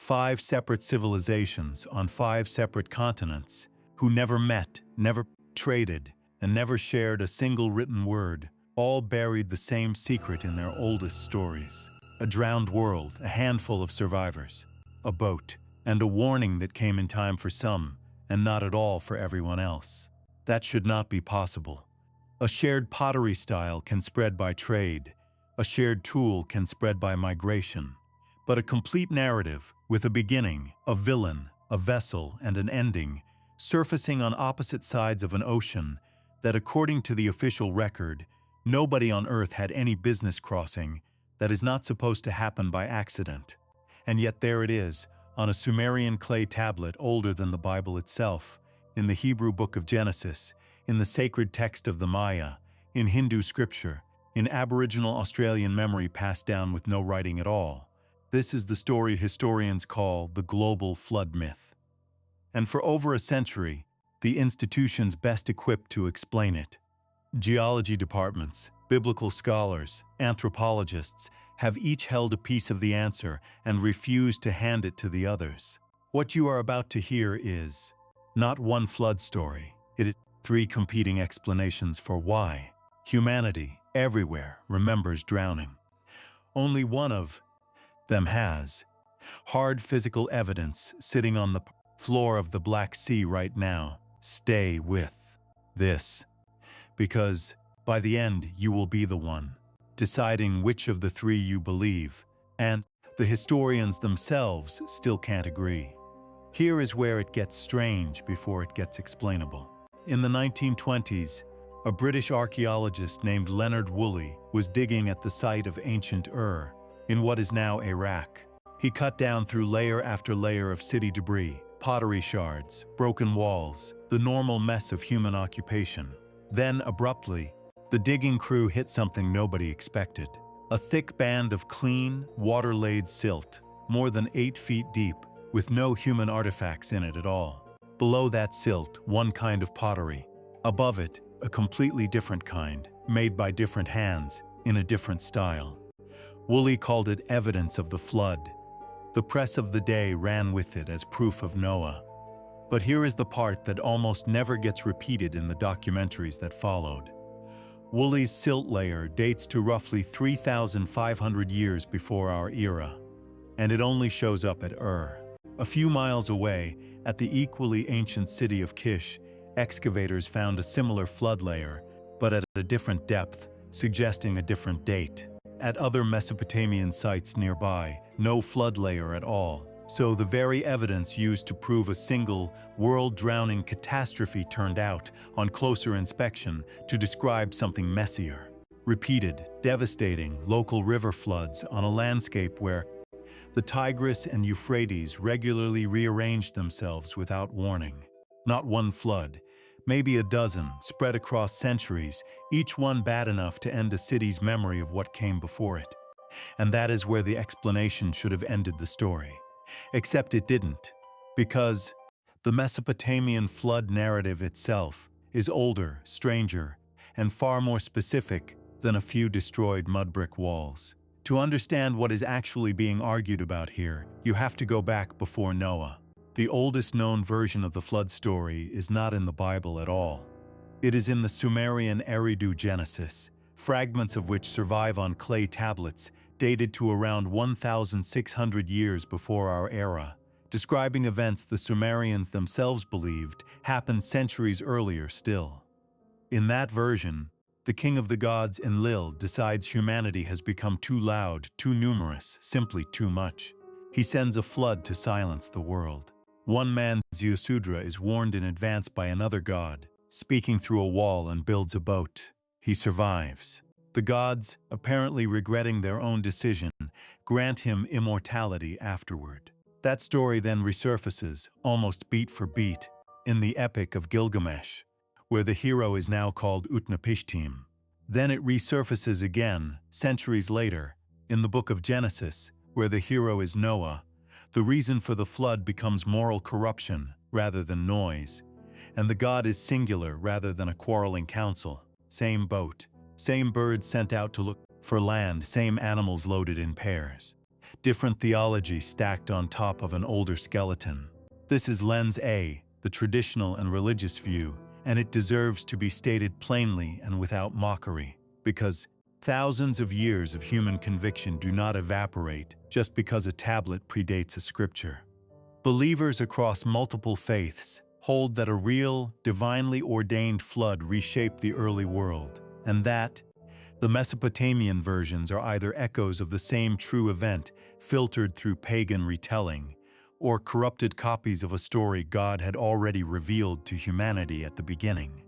5 separate civilizations on 5 separate continents who never met, never traded, and never shared a single written word, all buried the same secret in their oldest stories. A drowned world, a handful of survivors, a boat, and a warning that came in time for some, and not at all for everyone else. That should not be possible. A shared pottery style can spread by trade, a shared tool can spread by migration, but a complete narrative, with a beginning, a villain, a vessel, and an ending, surfacing on opposite sides of an ocean that, according to the official record, nobody on Earth had any business crossing, that is not supposed to happen by accident. And yet there it is, on a Sumerian clay tablet older than the Bible itself, in the Hebrew book of Genesis, in the sacred text of the Maya, in Hindu scripture, in Aboriginal Australian memory passed down with no writing at all. This is the story historians call the global flood myth. And for over a century, the institutions best equipped to explain it, geology departments, biblical scholars, anthropologists, have each held a piece of the answer and refused to hand it to the others. What you are about to hear is not one flood story. It is 3 competing explanations for why humanity everywhere remembers drowning. Only one of them has hard physical evidence sitting on the floor of the Black Sea right now. Stay with this, because by the end you will be the one deciding which of the 3 you believe, and the historians themselves still can't agree. Here is where it gets strange before it gets explainable. In the 1920s, a British archaeologist named Leonard Woolley was digging at the site of ancient Ur, in what is now Iraq. He cut down through layer after layer of city debris, pottery shards, broken walls, the normal mess of human occupation. Then, abruptly, the digging crew hit something nobody expected. A thick band of clean, water-laid silt, more than 8 feet deep, with no human artifacts in it at all. Below that silt, one kind of pottery. Above it, a completely different kind, made by different hands, in a different style. Woolley called it evidence of the flood. The press of the day ran with it as proof of Noah. But here is the part that almost never gets repeated in the documentaries that followed. Woolley's silt layer dates to roughly 3,500 years before our era, and it only shows up at Ur. A few miles away, at the equally ancient city of Kish, excavators found a similar flood layer, but at a different depth, suggesting a different date. At other Mesopotamian sites nearby, no flood layer at all. So the very evidence used to prove a single world-drowning catastrophe turned out, on closer inspection, to describe something messier. Repeated, devastating local river floods on a landscape where the Tigris and Euphrates regularly rearranged themselves without warning. Not one flood, maybe a dozen, spread across centuries, each one bad enough to end a city's memory of what came before it. And that is where the explanation should have ended the story. Except it didn't, because the Mesopotamian flood narrative itself is older, stranger, and far more specific than a few destroyed mud brick walls. To understand what is actually being argued about here, you have to go back before Noah. The oldest known version of the flood story is not in the Bible at all. It is in the Sumerian Eridu Genesis, fragments of which survive on clay tablets dated to around 1,600 years before our era, describing events the Sumerians themselves believed happened centuries earlier still. In that version, the king of the gods Enlil decides humanity has become too loud, too numerous, simply too much. He sends a flood to silence the world. One man, Ziusudra, is warned in advance by another god, speaking through a wall, and builds a boat. He survives. The gods, apparently regretting their own decision, grant him immortality afterward. That story then resurfaces, almost beat for beat, in the Epic of Gilgamesh, where the hero is now called Utnapishtim. Then it resurfaces again, centuries later, in the book of Genesis, where the hero is Noah. The reason for the flood becomes moral corruption rather than noise, and the god is singular rather than a quarreling council. Same boat, same birds sent out to look for land, same animals loaded in pairs. different theology stacked on top of an older skeleton. This is lens A, the traditional and religious view, and it deserves to be stated plainly and without mockery, because thousands of years of human conviction do not evaporate just because a tablet predates a scripture. Believers across multiple faiths hold that a real, divinely ordained flood reshaped the early world, and that the Mesopotamian versions are either echoes of the same true event filtered through pagan retelling, or corrupted copies of a story God had already revealed to humanity at the beginning.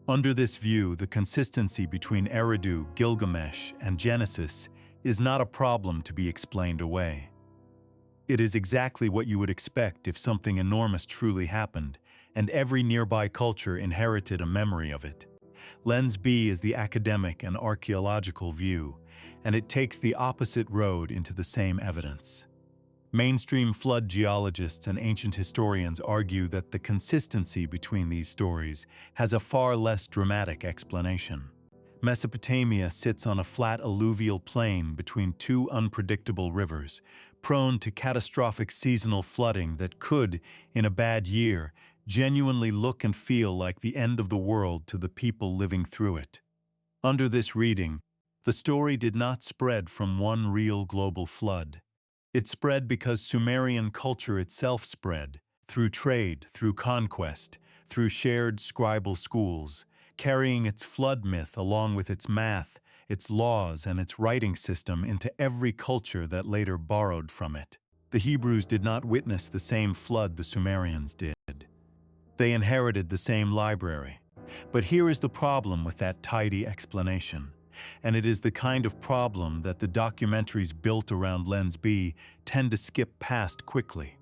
Under this view, the consistency between Eridu, Gilgamesh, and Genesis is not a problem to be explained away. It is exactly what you would expect if something enormous truly happened, and every nearby culture inherited a memory of it. Lens B is the academic and archaeological view, and it takes the opposite road into the same evidence. Mainstream flood geologists and ancient historians argue that the consistency between these stories has a far less dramatic explanation. Mesopotamia sits on a flat alluvial plain between two unpredictable rivers, prone to catastrophic seasonal flooding that could, in a bad year, genuinely look and feel like the end of the world to the people living through it. Under this reading, the story did not spread from one real global flood. It spread because Sumerian culture itself spread, through trade, through conquest, through shared scribal schools, carrying its flood myth along with its math, its laws, and its writing system into every culture that later borrowed from it. The Hebrews did not witness the same flood the Sumerians did. They inherited the same library. But here is the problem with that tidy explanation, and it is the kind of problem that the documentaries built around Lens B tend to skip past quickly.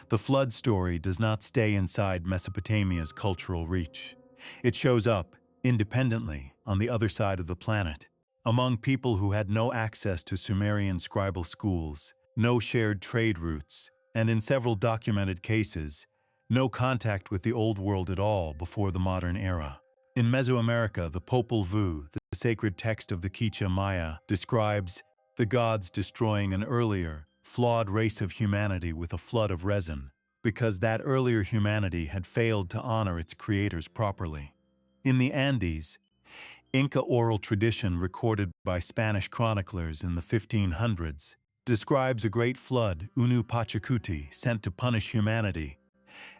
The flood story does not stay inside Mesopotamia's cultural reach. It shows up, independently, on the other side of the planet, among people who had no access to Sumerian scribal schools, no shared trade routes, and in several documented cases, no contact with the Old World at all before the modern era. In Mesoamerica, the Popol Vuh, the sacred text of the Quiché Maya, describes the gods destroying an earlier, flawed race of humanity with a flood of resin, because that earlier humanity had failed to honor its creators properly. In the Andes, Inca oral tradition recorded by Spanish chroniclers in the 1500s describes a great flood, Unu Pachacuti, sent to punish humanity,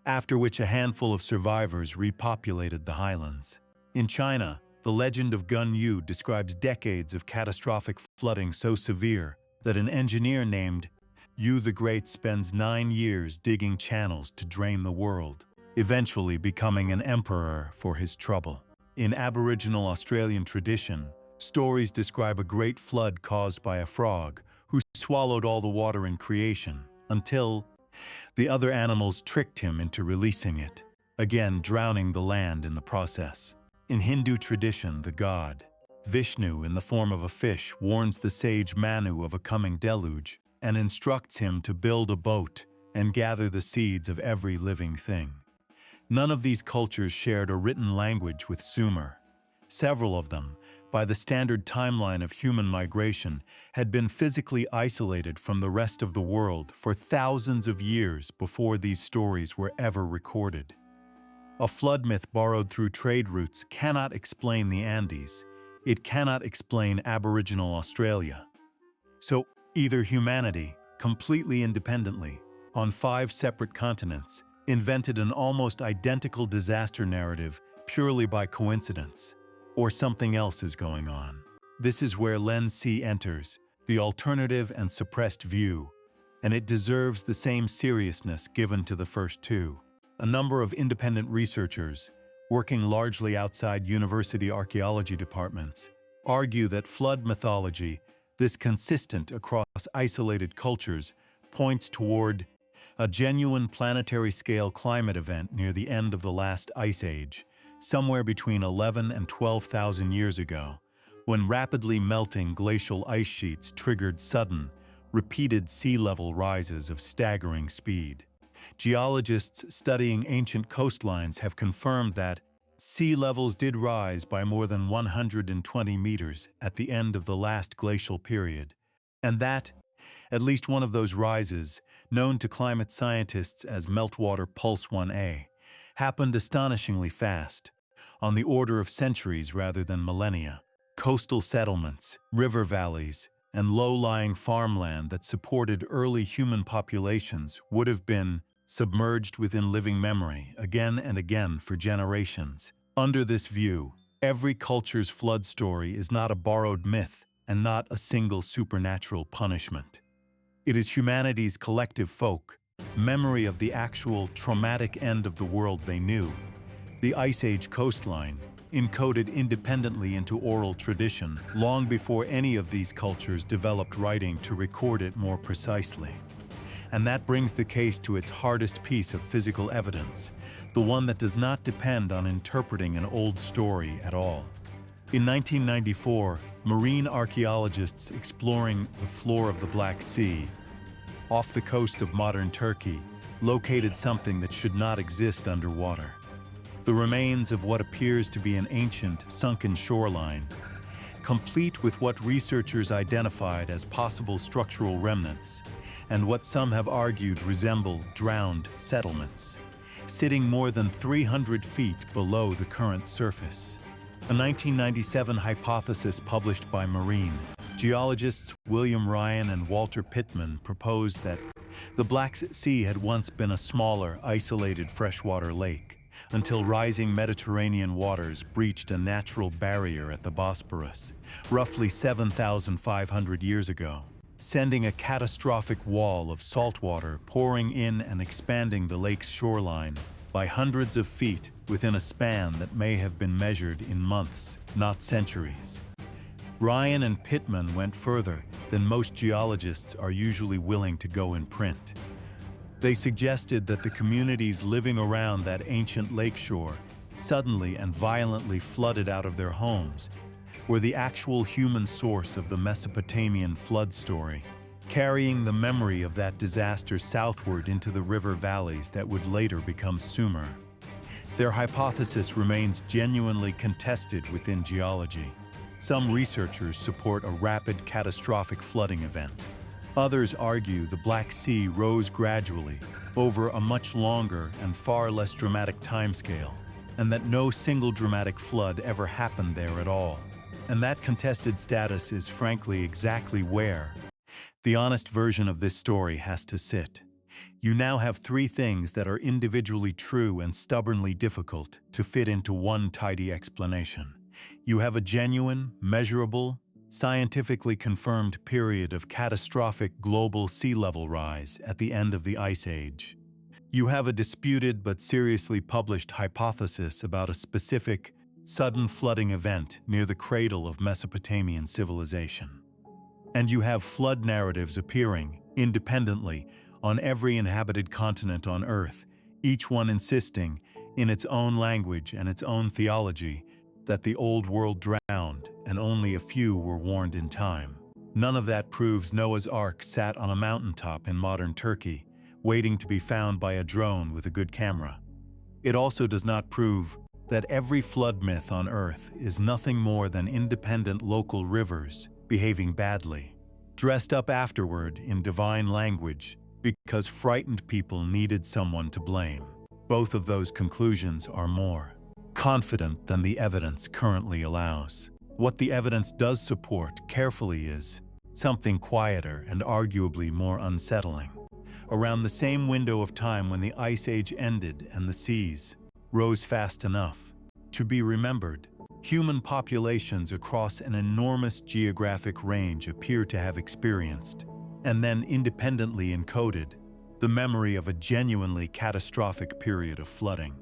after which a handful of survivors repopulated the highlands. In China, the legend of Gun Yu describes decades of catastrophic flooding so severe that an engineer named Yu the Great spends 9 years digging channels to drain the world, eventually becoming an emperor for his trouble. In Aboriginal Australian tradition, stories describe a great flood caused by a frog who swallowed all the water in creation until the other animals tricked him into releasing it, again drowning the land in the process. In Hindu tradition, the god Vishnu, in the form of a fish, warns the sage Manu of a coming deluge and instructs him to build a boat and gather the seeds of every living thing. None of these cultures shared a written language with Sumer. Several of them, by the standard timeline of human migration, had been physically isolated from the rest of the world for thousands of years before these stories were ever recorded. A flood myth borrowed through trade routes cannot explain the Andes. It cannot explain Aboriginal Australia. So, either humanity, completely independently, on 5 separate continents, invented an almost identical disaster narrative purely by coincidence, or something else is going on. This is where Lens C enters, the alternative and suppressed view, and it deserves the same seriousness given to the first two. A number of independent researchers, working largely outside university archaeology departments, argue that flood mythology, this consistent across isolated cultures, points toward a genuine planetary-scale climate event near the end of the last ice age, somewhere between 11 and 12,000 years ago, when rapidly melting glacial ice sheets triggered sudden, repeated sea level rises of staggering speed. Geologists studying ancient coastlines have confirmed that sea levels did rise by more than 120 meters at the end of the last glacial period, and that, At least one of those rises, known to climate scientists as meltwater pulse 1A, happened astonishingly fast, on the order of centuries rather than millennia. Coastal settlements, river valleys, and low-lying farmland that supported early human populations would have been submerged within living memory again and again for generations. Under this view, every culture's flood story is not a borrowed myth and not a single supernatural punishment. It is humanity's collective folk, memory of the actual traumatic end of the world they knew. The Ice Age coastline, encoded independently into oral tradition long before any of these cultures developed writing to record it more precisely. And that brings the case to its hardest piece of physical evidence, the one that does not depend on interpreting an old story at all. In 1994, marine archaeologists exploring the floor of the Black Sea, off the coast of modern Turkey, located something that should not exist underwater. The remains of what appears to be an ancient, sunken shoreline, complete with what researchers identified as possible structural remnants, and what some have argued resemble drowned settlements, sitting more than 300 feet below the current surface. A 1997 hypothesis published by marine geologists William Ryan and Walter Pitman proposed that the Black Sea had once been a smaller, isolated freshwater lake, until rising Mediterranean waters breached a natural barrier at the Bosporus, roughly 7,500 years ago, sending a catastrophic wall of salt water pouring in and expanding the lake's shoreline by hundreds of feet within a span that may have been measured in months, not centuries. Ryan and Pitman went further than most geologists are usually willing to go in print. They suggested that the communities living around that ancient lakeshore, suddenly and violently flooded out of their homes, were the actual human source of the Mesopotamian flood story, carrying the memory of that disaster southward into the river valleys that would later become Sumer. Their hypothesis remains genuinely contested within geology. Some researchers support a rapid catastrophic flooding event. Others argue the Black Sea rose gradually over a much longer and far less dramatic timescale, and that no single dramatic flood ever happened there at all. And that contested status is frankly exactly where the honest version of this story has to sit. You now have three things that are individually true and stubbornly difficult to fit into one tidy explanation. You have a genuine, measurable, scientifically confirmed period of catastrophic global sea level rise at the end of the Ice Age. You have a disputed but seriously published hypothesis about a specific, sudden flooding event near the cradle of Mesopotamian civilization. And you have flood narratives appearing, independently, on every inhabited continent on Earth, each one insisting, in its own language and its own theology, that the old world drowned and only a few were warned in time. None of that proves Noah's Ark sat on a mountaintop in modern Turkey, waiting to be found by a drone with a good camera. It also does not prove that every flood myth on Earth is nothing more than independent local rivers behaving badly, dressed up afterward in divine language because frightened people needed someone to blame. Both of those conclusions are more confident than the evidence currently allows. What the evidence does support carefully is something quieter and arguably more unsettling. Around the same window of time when the Ice Age ended and the seas rose fast enough to be remembered, human populations across an enormous geographic range appear to have experienced, and then independently encoded, the memory of a genuinely catastrophic period of flooding.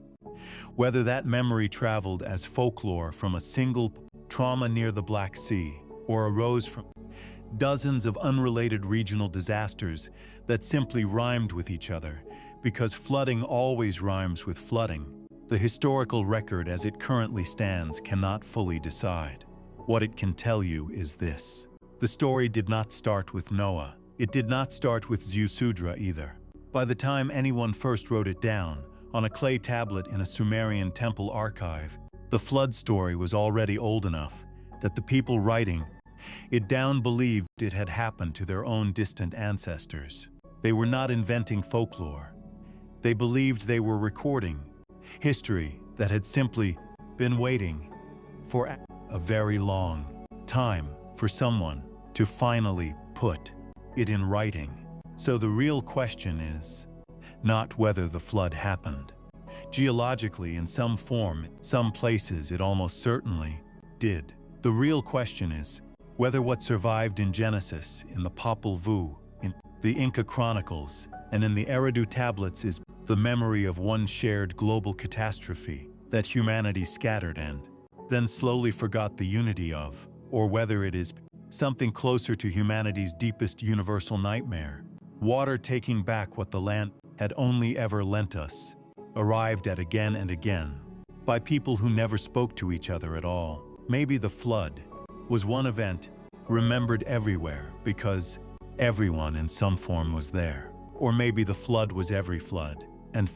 Whether that memory traveled as folklore from a single trauma near the Black Sea, or arose from dozens of unrelated regional disasters that simply rhymed with each other, because flooding always rhymes with flooding, the historical record as it currently stands cannot fully decide. What it can tell you is this: the story did not start with Noah. It did not start with Ziusudra either. By the time anyone first wrote it down, on a clay tablet in a Sumerian temple archive, the flood story was already old enough that the people writing It down believed it had happened to their own distant ancestors. They were not inventing folklore. They believed they were recording history that had simply been waiting for a very long time for someone to finally put it in writing. So the real question is not whether the flood happened. Geologically, in some form, some places it almost certainly did. The real question is whether what survived in Genesis, in the Popol Vuh, in the Inca Chronicles, and in the Eridu tablets is the memory of one shared global catastrophe that humanity scattered and then slowly forgot the unity of, or whether it is something closer to humanity's deepest universal nightmare. Water taking back what the land had only ever lent us, arrived at again and again, by people who never spoke to each other at all. Maybe the flood was one event remembered everywhere because everyone in some form was there. Or maybe the flood was every flood. And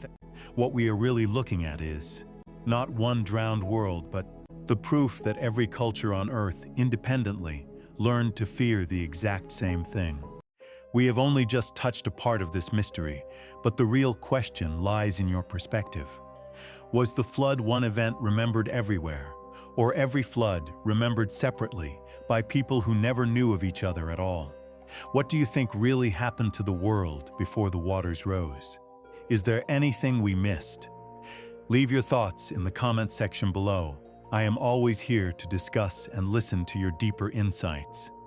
what we are really looking at is not one drowned world, but the proof that every culture on Earth independently learned to fear the exact same thing. We have only just touched a part of this mystery, but the real question lies in your perspective. Was the flood one event remembered everywhere, or every flood remembered separately by people who never knew of each other at all? What do you think really happened to the world before the waters rose? Is there anything we missed? Leave your thoughts in the comment section below. I am always here to discuss and listen to your deeper insights.